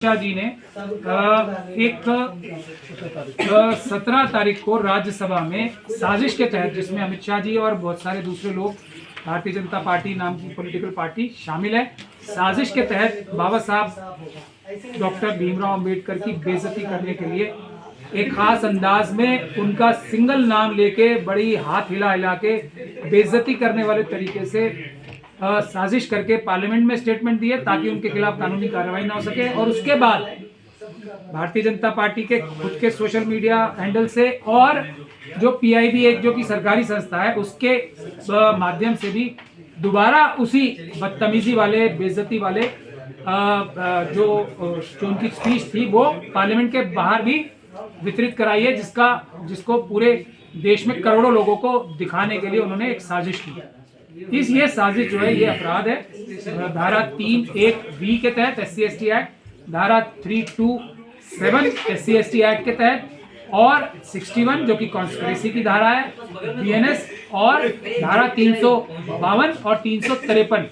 शाह जी ने एक 17 तारीख को राज्यसभा में साजिश के तहत, जिसमें अमित शाह जी और बहुत सारे दूसरे लोग, भारतीय जनता पार्टी नाम की पॉलिटिकल पार्टी शामिल है, साजिश के तहत बाबा साहब डॉक्टर भीमराव अंबेडकर की बेइज्जती करने के लिए एक खास अंदाज में उनका सिंगल नाम लेके बड़ी हाथ हिला हिला के बेइज्जती करने वाले तरीके से साजिश करके पार्लियामेंट में स्टेटमेंट दिए ताकि उनके खिलाफ कानूनी कार्रवाई ना हो सके। और उसके बाद भारतीय जनता पार्टी के खुद के सोशल मीडिया हैंडल से और जो पीआईबी एक जो कि सरकारी संस्था है उसके माध्यम से भी दोबारा उसी बदतमीजी वाले, बेइज्जती वाले जो उनकी स्पीच थी वो पार्लियामेंट के बाहर भी वितरित कराई है, जिसको पूरे देश में करोड़ों लोगों को दिखाने के लिए उन्होंने एक साजिश की। ये साजिश जो है ये अपराध है। धारा 3(1)(b) के तहत SC/ST एक्ट, धारा 327 SC/ST एक्ट के तहत और 61 जो कि कॉन्स्पिरेसी की धारा है BNS, और धारा 352 और 353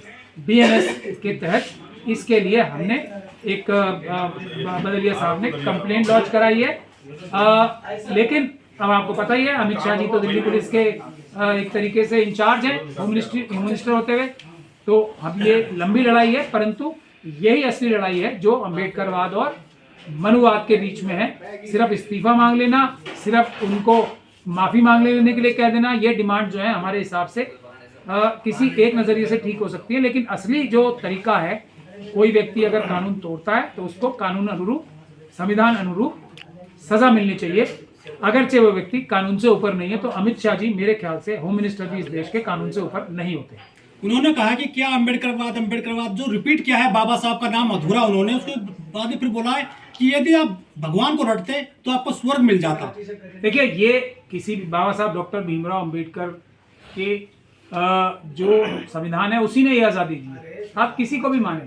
BNS के तहत इसके लिए हमने एक बदलिया साहब ने कंप्लेंट लॉन्च कराई है। लेकिन अब आपको पता ही है, अमित शाह जी तो दिल्ली पुलिस के एक तरीके से इंचार्ज हैं होम मिनिस्टर होते हुए, तो अब ये लंबी लड़ाई है, परंतु यही असली लड़ाई है जो अंबेडकरवाद और मनुवाद के बीच में है। सिर्फ इस्तीफा मांग लेना, सिर्फ उनको माफी मांग लेने के लिए कह देना, ये डिमांड जो है हमारे हिसाब से किसी एक नजरिए से ठीक हो सकती है, लेकिन असली जो तरीका है, कोई व्यक्ति अगर कानून तोड़ता है तो उसको कानून अनुरूप, संविधान अनुरूप सजा मिलनी चाहिए, अगरचे वो व्यक्ति कानून से ऊपर नहीं है। तो अमित शाह जी मेरे ख्याल से होम मिनिस्टर भी इस देश के कानून से ऊपर नहीं होते। उन्होंने कहा कि क्या अंबेडकरवाद जो रिपीट किया है बाबा साहब का नाम अधूरा, उन्होंने उसके बाद फिर बोला है कि यदि आप भगवान को रटते तो आपको स्वर्ग मिल जाता। देखिए, ये किसी भी बाबा साहब डॉक्टर भीमराव अंबेडकर के जो संविधान है उसी ने ये आज़ादी दी। आप किसी को भी माने,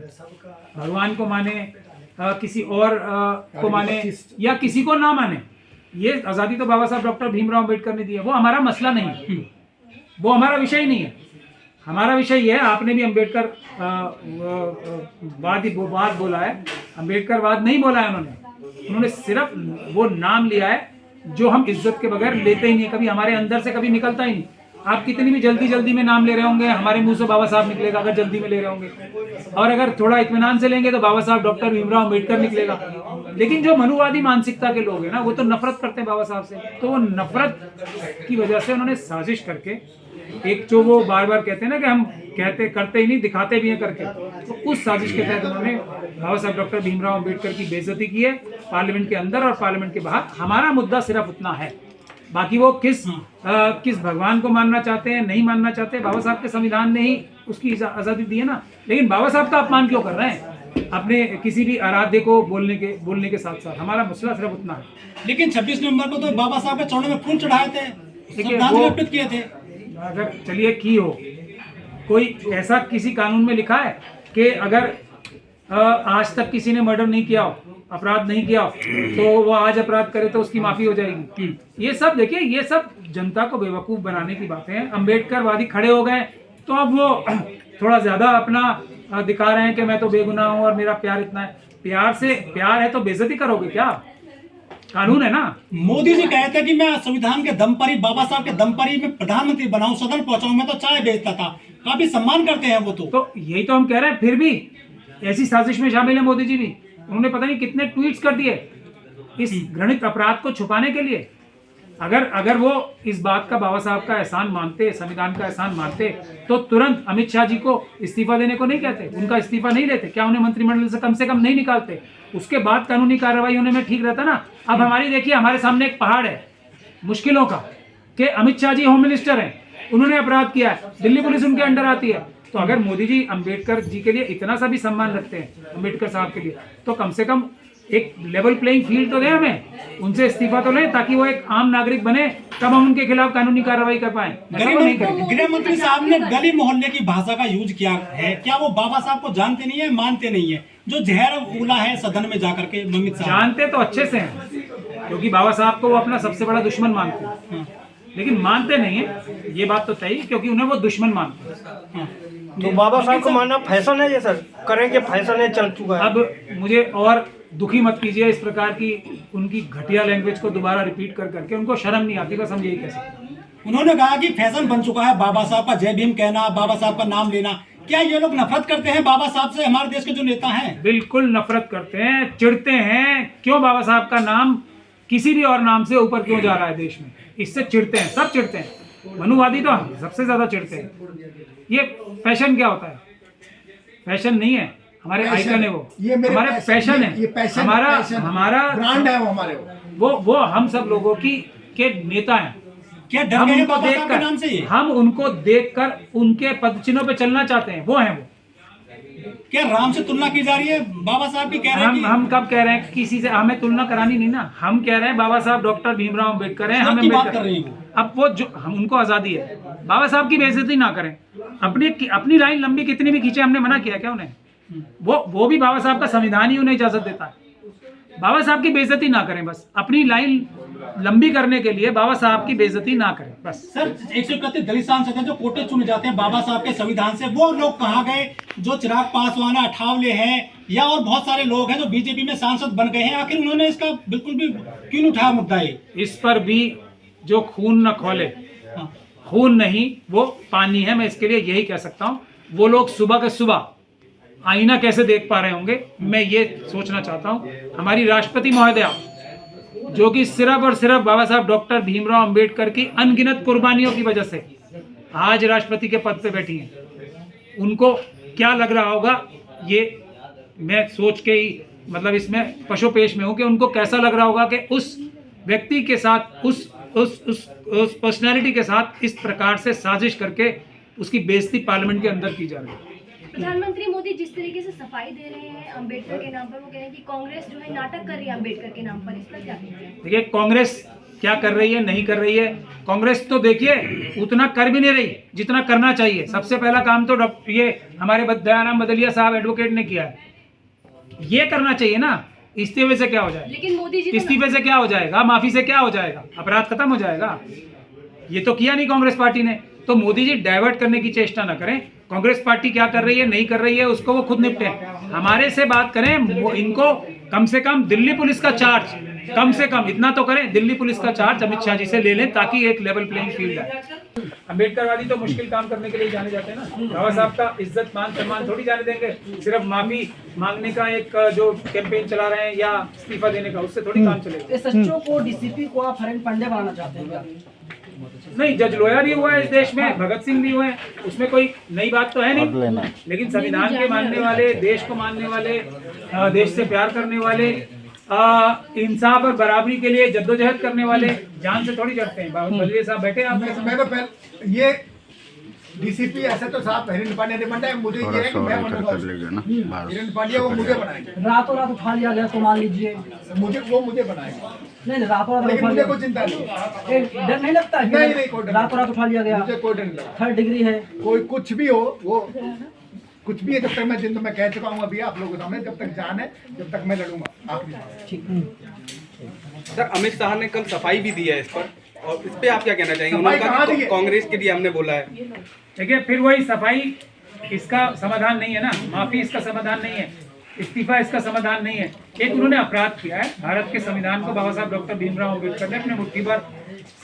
भगवान को माने, किसी और को माने या किसी को ना माने, ये आज़ादी तो बाबा साहब डॉक्टर भीमराव अंबेडकर ने दी है। वो हमारा मसला नहीं है, वो हमारा विषय ही नहीं है। हमारा विषय ये है, आपने भी अंबेडकर वाद बोला है, अंबेडकरवाद नहीं बोला है उन्होंने सिर्फ वो नाम लिया है जो हम इज्जत के बगैर लेते ही नहीं, कभी हमारे अंदर से कभी निकलता ही नहीं। आप कितनी भी जल्दी में नाम ले रहे होंगे, हमारे मुंह से बाबा साहब निकलेगा अगर जल्दी में ले रहे होंगे, और अगर थोड़ा इत्मीनान से लेंगे तो बाबा साहब डॉक्टर भीमराव अंबेडकर निकलेगा। लेकिन जो मनुवादी मानसिकता के लोग हैं ना, वो तो नफरत करते हैं बाबा साहब से। तो वो नफरत की वजह से उन्होंने साजिश करके एक जो वो बार बार कहते हैं ना कि हम करते ही नहीं, दिखाते भी हैं करके, तो उस साजिश के तहत उन्होंने बाबा साहब डॉक्टर भीमराव अंबेडकर की बेइज्जती की है पार्लियामेंट के अंदर और पार्लियामेंट के बाहर। हमारा मुद्दा सिर्फ उतना है, बाकी वो किस भगवान को मानना चाहते हैं, नहीं मानना चाहते, बाबा साहब के संविधान ने ही उसकी आज़ादी दी है ना। लेकिन बाबा साहब का अपमान क्यों कर रहे हैं अपने किसी भी आराध्य को बोलने के साथ साथ? हमारा मसला सिर्फ उतना है। लेकिन 26 नवंबर को तो बाबा साहब के चरणों में फूल चढ़ाए थे, श्रद्धांजलि अर्पित किए थे। अगर चलिए की हो, कोई ऐसा किसी कानून में लिखा है कि अगर आज तक किसी ने मर्डर नहीं किया हो, अपराध नहीं किया हो, तो वो आज अपराध करे तो उसकी माफी हो जाएगी? ये सब देखिए, ये सब जनता को बेवकूफ बनाने की बातें हैं। अंबेडकरवादी खड़े हो गए तो अब वो थोड़ा ज्यादा अपना दिखा रहे हैं कि मैं तो बेगुनाह हूं और मेरा प्यार इतना है। प्यार है तो बेइज्जती करोगे क्या? कानून है ना। मोदी जी कहते हैं कि मैं संविधान के दम पर ही, बाबा साहब के दम पर ही मैं प्रधानमंत्री बनाऊं, सदन पहुंचाऊं, मैं तो चाय बेचता था। काफी सम्मान करते हैं वो तो यही तो हम कह रहे हैं। फिर भी ऐसी साजिश में शामिल है मोदी जी भी। उन्होंने पता नहीं कितने ट्वीट्स कर दिए इस घृणित अपराध को छुपाने के लिए। अगर वो इस बात का, बाबा साहब का एहसान मानते, संविधान का एहसान मानते, तो तुरंत अमित शाह जी को इस्तीफा देने को नहीं कहते, उनका इस्तीफा नहीं लेते क्या? उन्हें मंत्रिमंडल से कम नहीं निकालते? उसके बाद कानूनी कार्रवाई होने में ठीक रहता ना। अब हमारी देखिए, हमारे सामने एक पहाड़ है मुश्किलों का कि अमित शाह जी होम मिनिस्टर हैं, उन्होंने अपराध किया है, दिल्ली पुलिस उनके अंडर आती है। तो अगर मोदी जी अंबेडकर जी के लिए इतना सा भी सम्मान रखते हैं, अंबेडकर साहब के लिए, तो कम से कम एक लेवल प्लेइंग फील्ड तो दे हमें, उनसे इस्तीफा तो लें ताकि वो एक आम नागरिक बने, तब हम उनके खिलाफ कानूनी कार्रवाई कर पाए। गृह मंत्री साहब ने गली मोहल्ले की भाषा का यूज किया है, क्या वो बाबा साहब को जानते नहीं है, मानते नहीं है? जो जहर उगला है सदन में जाकर के अमित साहब जानते तो अच्छे से हैं, क्योंकि बाबा साहब को वो अपना सबसे बड़ा दुश्मन मानते हैं, लेकिन मानते नहीं है, ये बात तो तय, क्योंकि उन्हें वो दुश्मन मानते हैं। तो बाबा साहब को मानना फैशन है, ये सर करेंगे, फैशन है, चल चुका है। अब मुझे और दुखी मत कीजिए इस प्रकार की उनकी घटिया लैंग्वेज को दोबारा रिपीट कर करके। उनको शर्म नहीं आती, बस हम यही कह सकते हैं। उन्होंने कहा कि फैशन बन चुका है बाबा साहब का जय भीम कहना, बाबा साहब का नाम लेना। क्या ये लोग नफरत करते हैं बाबा साहब से, हमारे देश के जो नेता हैं? बिल्कुल नफरत करते हैं, चिढ़ते हैं। क्यों बाबा साहब का नाम किसी भी और नाम से ऊपर क्यों जा रहा है देश में, इससे चिढ़ते हैं, सब चिढ़ते हैं। मनुवादी तो सबसे ज्यादा चिढ़ते हैं। ये फैशन क्या होता है? फैशन नहीं है, हमारे आइकन है वो, ये हमारे पैशन है, ये पैशन, हमारा ब्रांड है वो हमारे। वो हम सब लोगों की के नेता हैं। क्या डर हम गए हैं उनको बाबा साहब के नाम से ये? हम उनको देखकर उनके पद चिन्हों पे चलना चाहते हैं, वो हैं वो। क्या राम से तुलना की जा रही है? बाबा साहब भी कह रहे हैं हम कब कह रहे हैं किसी से? हमें तुलना करानी नहीं ना। हम कह रहे हैं बाबा साहब डॉक्टर भीमराव अम्बेडकर हैं, हमें बात कर रही हैं। अब वो जो हम उनको आजादी है, बाबा साहब की बेइज्जती ना करें। अपनी लाइन लंबी कितनी भी खींचे, हमने मना किया क्या उन्हें? वो भी बाबा साहब का संविधान ही उन्हें इजाजत देता है। बाबा साहब की बेइज्जती ना करें, बस अपनी लाइन लंबी करने के लिए बाबा साहब की बेइज्जती ना करें बस। सर 131 दलित सांसद हैं जो कोटे चुने जाते हैं बाबा साहब के संविधान से, वो लोग कहाँ गए? जो चिराग पासवान, अठावले हैं या और बहुत सारे लोग हैं जो बीजेपी में सांसद बन गए हैं, आखिर उन्होंने इसका बिल्कुल भी क्यों नहीं उठाया मुद्दा? इस पर भी जो खून न खोले, खून नहीं वो पानी है, मैं इसके लिए यही कह सकता हूँ। वो लोग सुबह के सुबह आईना कैसे देख पा रहे होंगे, मैं ये सोचना चाहता हूँ। हमारी राष्ट्रपति महोदया जो कि सिर्फ और सिर्फ बाबा साहब डॉक्टर भीमराव अंबेडकर की अनगिनत कुर्बानियों की वजह से आज राष्ट्रपति के पद पे बैठी हैं, उनको क्या लग रहा होगा ये मैं सोच के ही मतलब इसमें पशुपेश में हूँ कि उनको कैसा लग रहा होगा कि उस व्यक्ति के साथ उस पर्सनैलिटी के साथ इस प्रकार से साजिश करके उसकी बेइज्जती पार्लियामेंट के अंदर की जा रही है। प्रधानमंत्री मोदी जिस तरीके से सफाई दे रहे हैं अंबेडकर के नाम पर, वो कह रहे हैं कि कांग्रेस जो है नाटक कर रही है अंबेडकर के नाम पर, इसका क्या कहते हैं? देखिए कांग्रेस क्या कर रही है, नहीं कर रही है। कांग्रेस तो देखिए उतना कर भी नहीं रही जितना करना चाहिए। सबसे पहला काम तो ये हमारे दयाराम बदलिया साहब एडवोकेट ने किया है, ये करना चाहिए ना। इस्तीफे से क्या हो जाएगा? लेकिन मोदी जी इस्तीफे से क्या हो जाएगा? माफी से क्या हो जाएगा? अपराध खत्म हो जाएगा? ये तो किया नहीं कांग्रेस पार्टी ने। तो मोदी जी डाइवर्ट करने की चेष्टा न करें। कांग्रेस पार्टी क्या कर रही है, नहीं कर रही है, उसको वो खुद निपटे। हमारे से बात करें, इनको कम से कम दिल्ली पुलिस का चार्ज, कम से कम इतना तो करें, दिल्ली पुलिस का चार्ज अमित शाह जी से ले लें ताकि एक लेवल प्लेइंग फील्ड है। अम्बेडकरवादी तो मुश्किल काम करने के लिए जाने जाते हैं ना। बाबा साहब का इज्जत मान सम्मान थोड़ी जाने देंगे सिर्फ माफी मांगने का एक जो कैंपेन चला रहे हैं या इस्तीफा देने का, उससे थोड़ी काम चलेगा। एसएचओ को डीसीपी को आप हरेंद्र पांडे बनाना चाहते हैं क्या? नहीं, जज लोया भी हुआ है इस देश में, भगत सिंह भी हुए हैं, उसमें कोई नई बात तो है नहीं। लेकिन संविधान के मानने वाले, देश को मानने वाले, देश से प्यार करने वाले, इंसाफ और बराबरी के लिए जद्दोजहद करने वाले जान से थोड़ी डरते हैं। बदलिए साहब बैठे आप। मैं तो पहले ये डीसीपी ऐसे तो साहब हरिंद्र पांड्या ने बनाया, मुझे ये है कि मैं बनूंगा। हरिंद्र पांड्या वो मुझे बनाएंगे, रातों रात उठा लिया गया तो मान लीजिए वो मुझे बनाएंगे। नहीं रातों रात लेकिन उठा मुझे लिया, कोई चिंता नहीं, डर नहीं लगता? नहीं कोई डर रातों रात उठा लिया गया, मुझे कोई डर नहीं लगता। 3rd डिग्री है, कोई कुछ भी हो, वो कुछ भी है, जब तक मैं जिंदा मैं कह चुका हूँ अभी आप लोगों के सामने, जब तक जान है जब तक मैं लड़ूंगा आखिरी बात। ठीक। सर अमित शाह ने कल सफाई भी दी है इस पर, और इस पे आप क्या कहना चाहेंगे? सफाई उन्होंने कहाँ कहा दी कि है? कांग्रेस के लिए हमने बोला है। देखिए फिर वही सफाई इसका समाधान नहीं है ना, माफी इसका समाधान नहीं है, इस्तीफा इसका समाधान नहीं है। एक उन्होंने अपराध किया है, भारत के संविधान को बाबा साहब डॉक्टर भीमराव अम्बेडकर ने अपने मुट्ठी भर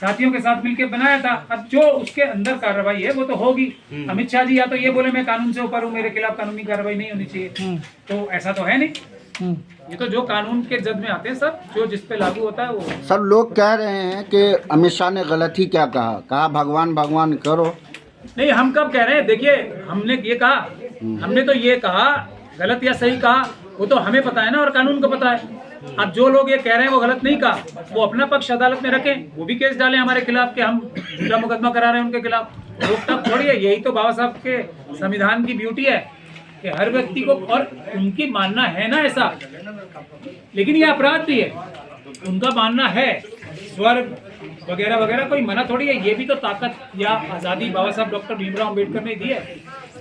साथियों के साथ मिलकर बनाया था। अब जो उसके अंदर कार्रवाई है वो तो होगी। अमित शाह जी या तो ये बोले मैं कानून से ऊपर हूँ, मेरे खिलाफ कानूनी कार्रवाई नहीं होनी चाहिए, तो ऐसा तो है नहीं। ये तो जो कानून के जद में आते हैं सब, जो जिस पे लागू होता है वो। सब लोग कह रहे हैं कि अमित शाह ने गलत ही क्या कहा भगवान भगवान करो। नहीं, हम कब कह रहे हैं? देखिए हमने ये कहा, हमने तो ये कहा, गलत या सही कहा वो तो हमें पता है ना, और कानून को पता है। अब जो लोग ये कह रहे हैं वो गलत नहीं कहा, वो अपना पक्ष अदालत में रखें, वो भी केस डालें हमारे खिलाफ कि हम झूठा मुकदमा करा रहे हैं उनके खिलाफ। रोकटोक थोड़ी है, यही तो बाबा साहब के संविधान की ब्यूटी है कि हर व्यक्ति को, और उनकी मानना है ना ऐसा, लेकिन ये अपराध भी है, उनका मानना है स्वर्ग वगैरह वगैरह, कोई मना थोड़ी है। ये भी तो ताकत या आज़ादी बाबा साहब डॉक्टर भीमराव अम्बेडकर ने दी है।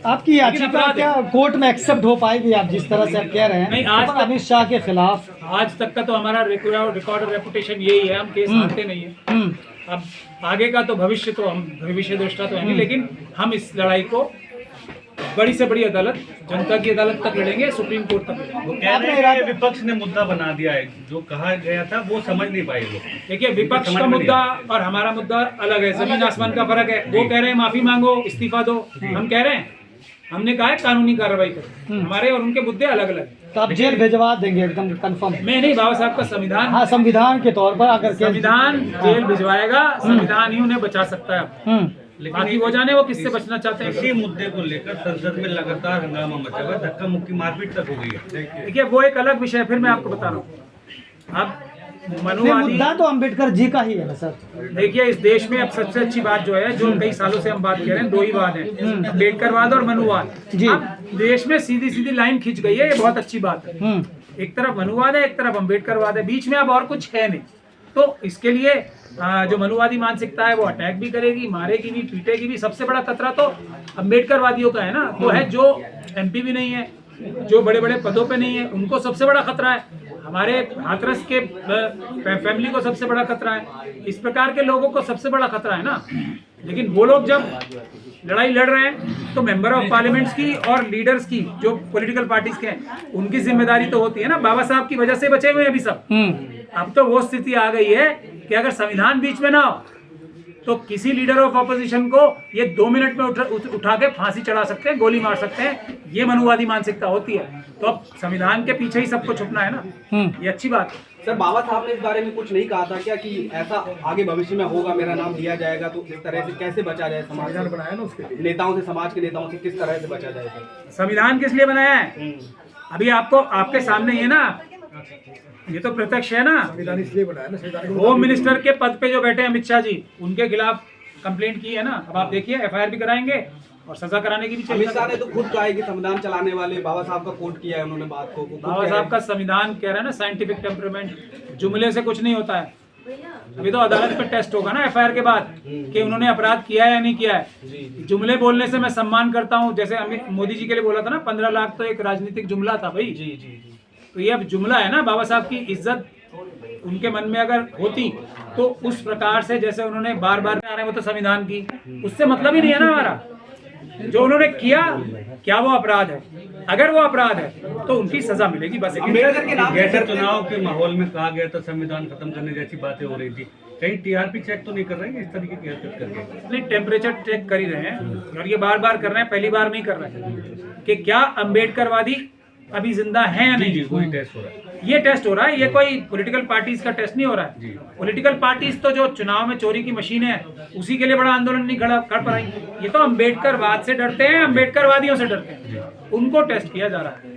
आपकी याचिका क्या कोर्ट में एक्सेप्ट हो पाएगी? आप जिस तरह से आप कह रहे हैं नहीं, आज तक अमित शाह के खिलाफ आज तक का तो हमारा रिकॉर्ड रेपुटेशन यही है, हम केस हारते नहीं है। अब आगे का तो भविष्य तो हम भविष्य दृष्टा तो है नहीं, लेकिन हम इस लड़ाई को बड़ी से बड़ी अदालत, जनता की अदालत तक लड़ेंगे, सुप्रीम कोर्ट तक लड़ेंगे। वो कह रहे हैं कि विपक्ष ने मुद्दा बना दिया है, जो कहा गया था वो समझ नहीं पाए लोग। देखिए, विपक्ष का मुद्दा और हमारा मुद्दा अलग है, जमीन आसमान का फर्क है। वो कह रहे हैं माफी मांगो, इस्तीफा दो, हम कह रहे हैं, हमने कहा है कानूनी कार्रवाई करो। हमारे और उनके मुद्दे अलग अलग हैं। तो आप जेल भिजवा देंगे एकदम कंफर्म? मैं नहीं, बाबा साहब का संविधान, हाँ, संविधान के तौर पर अगर संविधान जेल भिजवाएगा, संविधान ही उन्हें बचा सकता है। बाकी वो जाने वो किससे बचना चाहते हैं। इसी मुद्दे को लेकर संसद में लगातार हंगामा मचा हुआ, धक्का मुक्की मारपीट तक हो गई है। देखिए, वो एक अलग विषय है, फिर मैं आपको बता रहा हूँ। अब नहीं, मनुवादी, मुद्दा तो अम्बेडकर जी का ही है ना सर। देखिए, इस देश में अब सबसे अच्छी बात जो है, जो कई सालों से हम बात कर रहे हैं, दो ही वाद है, अम्बेडकरवाद और मनुवाद। जी। अब देश में सीधी सीधी लाइन खींच गई है, ये बहुत अच्छी बात है। एक तरफ मनुवाद है, एक तरफ अम्बेडकरवाद है, बीच में अब और कुछ है नहीं। तो इसके लिए जो मनुवादी मानसिकता है वो अटैक भी करेगी, मारेगी भी, पीटेगी भी। सबसे बड़ा खतरा तो अम्बेडकरवादियों का है ना, वो है जो MP भी नहीं है, जो बड़े बड़े पदों पे नहीं है, उनको सबसे बड़ा खतरा है। हमारे हाथरस के फैमिली को सबसे बड़ा खतरा है। इस प्रकार के लोगों को सबसे बड़ा खतरा है ना। लेकिन वो लोग जब लड़ाई लड़ रहे हैं तो मेंबर ऑफ पार्लियामेंट्स की और लीडर्स की, जो पॉलिटिकल पार्टीज के हैं, उनकी जिम्मेदारी तो होती है ना। बाबा साहब की वजह से बचे हुए हैं अभी सब। अब तो वो स्थिति आ गई है कि अगर संविधान बीच में ना हो तो किसी लीडर ऑफ ऑपोजिशन को ये 2 मिनट में उठा के फांसी चढ़ा सकते हैं, गोली मार सकते हैं। ये मनुवादी मानसिकता होती है। तो अब संविधान के पीछे ही सबको छुपना है ना, ये अच्छी बात है। सर, बाबा साहब ने इस बारे में कुछ नहीं कहा था क्या कि ऐसा आगे भविष्य में होगा, मेरा नाम लिया जाएगा, तो इस तरह से कैसे बचा जाए समाज, बनाया ना उसके नेताओं से, समाज के नेताओं से किस तरह से बचा जाए सर? संविधान किस लिए बनाया है? अभी आपको आपके सामने ही है ना, ये तो प्रत्यक्ष है ना। संविधान इसलिए बनाया ना, संविधान होम मिनिस्टर के पद पे जो बैठे हैं अमित शाह जी, उनके खिलाफ कंप्लेंट की है ना। अब आप देखिए, FIR भी कराएंगे और सजा कराने की भी अमित शाह चेष्टा। ने तो खुद कहा है कि संविधान चलाने वाले बाबा साहब का कोट किया है उन्होंने बात को। बाबा साहब का संविधान कह रहे हैं ना, साइंटिफिक टेम्परामेंट, जुमले से कुछ नहीं होता है। अभी तो अदालत पे टेस्ट होगा ना FIR के बाद कि उन्होंने अपराध किया है या नहीं किया है। जुमले बोलने से मैं सम्मान करता हूँ, जैसे अमित मोदी जी के लिए बोला था ना, 15 लाख तो एक राजनीतिक जुमला था भाई। तो ये अब जुमला है ना। बाबा साहब की इज्जत उनके मन में अगर होती तो उस प्रकार से, जैसे उन्होंने बार बार आ रहे हैं वो तो संविधान की, उससे मतलब ही नहीं है ना हमारा। जो उन्होंने किया, क्या वो अपराध है? अगर वो अपराध है तो उनकी सजा मिलेगी, बस। अम्बेडकर के नाम जैसे चुनाव के माहौल में कहा गया था संविधान खत्म करने जैसी बातें हो रही थी, कहीं TRP चेक तो नहीं कर रहे हैं इस तरीके की हरकत करके? नहीं, टेम्परेचर चेक कर ही रहे हैं, और ये बार बार कर रहे हैं, पहली बार नहीं कर रहे हैं कि क्या अम्बेडकरवादी अभी जिंदा है या नहीं। कोई टेस्ट हो रहा है, ये टेस्ट हो रहा है, ये कोई पॉलिटिकल पार्टीज का टेस्ट नहीं हो रहा है। पॉलिटिकल पार्टीज तो जो चुनाव में चोरी की मशीन है, उसी के लिए बड़ा आंदोलन नहीं कर पाई। ये तो अम्बेडकरवाद से डरते हैं, अम्बेडकरवादियों से डरते हैं, उनको टेस्ट किया जा रहा है।